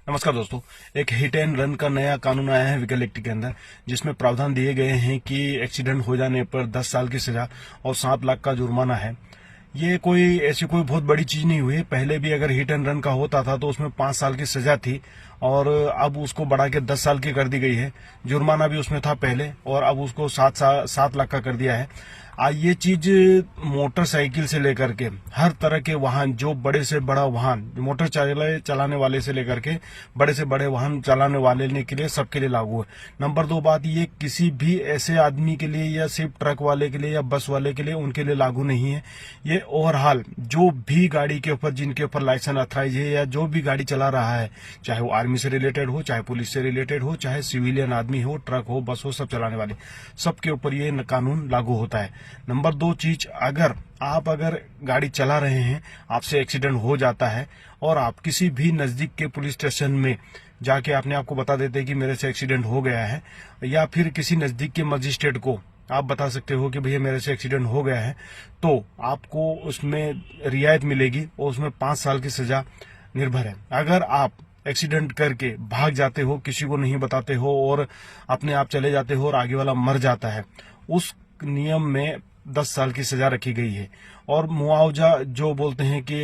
नमस्कार दोस्तों, एक हिट एंड रन का नया कानून आया है व्हीकल एक्ट के अंदर, जिसमें प्रावधान दिए गए हैं कि एक्सीडेंट हो जाने पर 10 साल की सजा और 7 लाख का जुर्माना है। ये ऐसी कोई बहुत बड़ी चीज नहीं हुई। पहले भी अगर हिट एंड रन का होता था तो उसमें 5 साल की सजा थी और अब उसको बढ़ा के 10 साल की कर दी गई है। जुर्माना भी उसमें था पहले और अब उसको 7 लाख का कर दिया है। ये चीज मोटरसाइकिल से लेकर के हर तरह के वाहन, जो बड़े से बड़ा वाहन, मोटर चलाने वाले से लेकर के बड़े से बड़े वाहन चलाने वाले के लिए, सबके लिए लागू है। नंबर 2 बात, ये किसी भी ऐसे आदमी के लिए या सिर्फ ट्रक वाले के लिए या बस वाले के लिए, उनके लिए लागू नहीं है। ये ओवरऑल जो भी गाड़ी के ऊपर, जिनके ऊपर लाइसेंस अथराइज है या जो भी गाड़ी चला रहा है, चाहे वो आर्मी से रिलेटेड हो, चाहे पुलिस से रिलेटेड हो, चाहे सिविलियन आदमी हो, ट्रक हो, बस हो, सब चलाने वाले, सबके ऊपर ये कानून लागू होता है। नंबर 2 चीज, अगर गाड़ी चला रहे हैं, आपसे एक्सीडेंट हो जाता है और आप किसी भी नजदीक के पुलिस स्टेशन में जाके अपने आप को बता देते हैं कि मेरे से एक्सीडेंट हो गया है, या फिर किसी नजदीक के मजिस्ट्रेट को आप बता सकते हो कि भैया मेरे से एक्सीडेंट हो गया है, तो आपको उसमें रियायत मिलेगी और उसमें 5 साल की सजा निर्भर है। अगर आप एक्सीडेंट करके भाग जाते हो, किसी को नहीं बताते हो और अपने आप चले जाते हो और आगे वाला मर जाता है, उस नियम में 10 साल की सजा रखी गई है। और मुआवजा जो बोलते हैं कि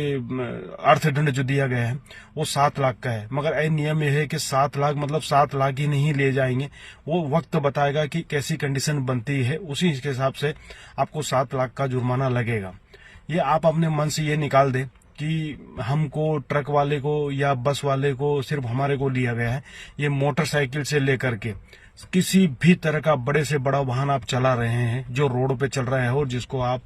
अर्थदंड जो दिया गया है वो 7 लाख का है। मगर यह नियम यह है कि 7 लाख मतलब 7 लाख ही नहीं ले जाएंगे, वो वक्त बताएगा कि कैसी कंडीशन बनती है, उसी के हिसाब से आपको 7 लाख का जुर्माना लगेगा। ये आप अपने मन से ये निकाल दे कि हमको, ट्रक वाले को या बस वाले को, सिर्फ हमारे को लिया गया है। ये मोटरसाइकिल से लेकर के किसी भी तरह का बड़े से बड़ा वाहन आप चला रहे हैं जो रोड पे चल रहा है और जिसको आप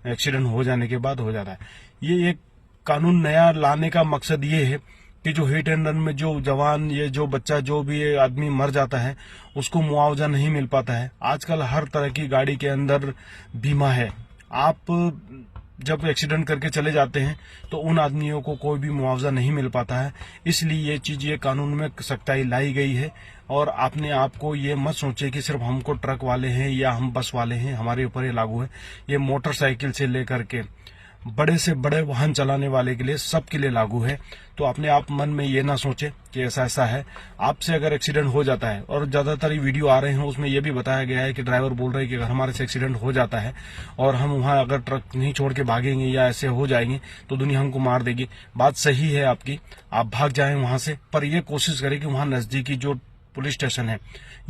एक्सीडेंट हो जाने के बाद हो जाता है। ये एक कानून नया लाने का मकसद ये है कि जो हिट एंड रन में जो जवान, ये जो बच्चा, जो भी आदमी मर जाता है, उसको मुआवजा नहीं मिल पाता है। आजकल हर तरह की गाड़ी के अंदर बीमा है। आप जब एक्सीडेंट करके चले जाते हैं तो उन आदमियों को कोई भी मुआवजा नहीं मिल पाता है। इसलिए ये कानून में सख्ताई लाई गई है। और अपने आप को ये मत सोचे कि सिर्फ हमको ट्रक वाले हैं या हम बस वाले हैं, हमारे ऊपर ये लागू है। ये मोटरसाइकिल से लेकर के बड़े से बड़े वाहन चलाने वाले के लिए, सबके लिए लागू है। तो अपने आप मन में ये ना सोचे कि ऐसा है। आपसे अगर एक्सीडेंट हो जाता है, और ज्यादातर ये वीडियो आ रहे हैं उसमें ये भी बताया गया है कि ड्राइवर बोल रहे हैं कि अगर हमारे से एक्सीडेंट हो जाता है और हम वहां अगर ट्रक नहीं छोड़ के भागेंगे या ऐसे हो जाएंगे तो दुनिया हमको मार देगी। बात सही है आपकी, आप भाग जाएं वहां से, पर ये कोशिश करें कि वहां नजदीकी जो पुलिस स्टेशन है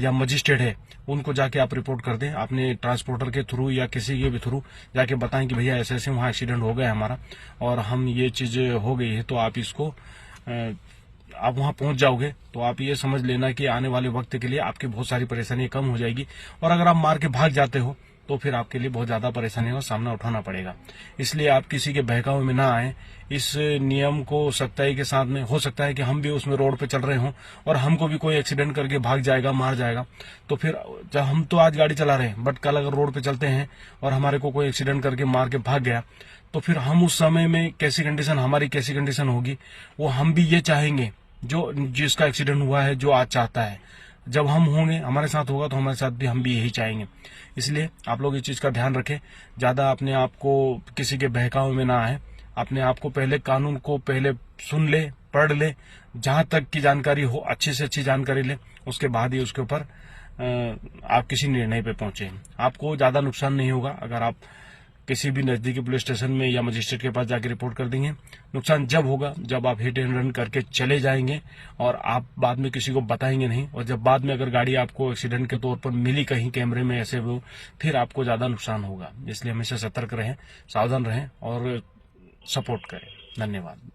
या मजिस्ट्रेट है, उनको जाके आप रिपोर्ट कर दें। अपने ट्रांसपोर्टर के थ्रू या किसी के भी थ्रू जाके बताएं कि भैया ऐसे ऐसे वहां एक्सीडेंट हो गया हमारा और हम ये चीज हो गई है, तो आप इसको आप वहां पहुंच जाओगे तो आप ये समझ लेना कि आने वाले वक्त के लिए आपकी बहुत सारी परेशानी कम हो जाएगी। और अगर आप मार के भाग जाते हो तो फिर आपके लिए बहुत ज्यादा परेशानी का सामना उठाना पड़ेगा। इसलिए आप किसी के बहकावे में ना आए। इस नियम को सख्ताई के साथ में, हो सकता है कि हम भी उसमें रोड पे चल रहे हों और हमको भी कोई एक्सीडेंट करके भाग जाएगा, मार जाएगा, तो फिर जब हम तो आज गाड़ी चला रहे हैं, बट कल अगर रोड पे चलते हैं और हमारे को कोई एक्सीडेंट करके मार के भाग गया, तो फिर हम उस समय में हमारी कैसी कंडीशन होगी, वो हम भी ये चाहेंगे जो जिसका एक्सीडेंट हुआ है, जो आज चाहता है। जब हम होंगे, हमारे साथ होगा, तो हमारे साथ भी हम भी यही चाहेंगे। इसलिए आप लोग इस चीज का ध्यान रखें, ज्यादा अपने आप को किसी के बहकावे में ना आए। अपने आप को पहले, कानून को पहले सुन ले, पढ़ ले, जहां तक की जानकारी हो अच्छी से अच्छी जानकारी ले, उसके बाद ही उसके ऊपर आप किसी निर्णय पे पहुंचे। आपको ज्यादा नुकसान नहीं होगा अगर आप किसी भी नजदीकी पुलिस स्टेशन में या मजिस्ट्रेट के पास जाकर रिपोर्ट कर देंगे। नुकसान जब होगा जब आप हिट एंड रन करके चले जाएंगे और आप बाद में किसी को बताएंगे नहीं, और जब बाद में अगर गाड़ी आपको एक्सीडेंट के तौर पर मिली कहीं कैमरे में ऐसे वो, फिर आपको ज्यादा नुकसान होगा। इसलिए हमेशा सतर्क रहें, सावधान रहें और सपोर्ट करें। धन्यवाद।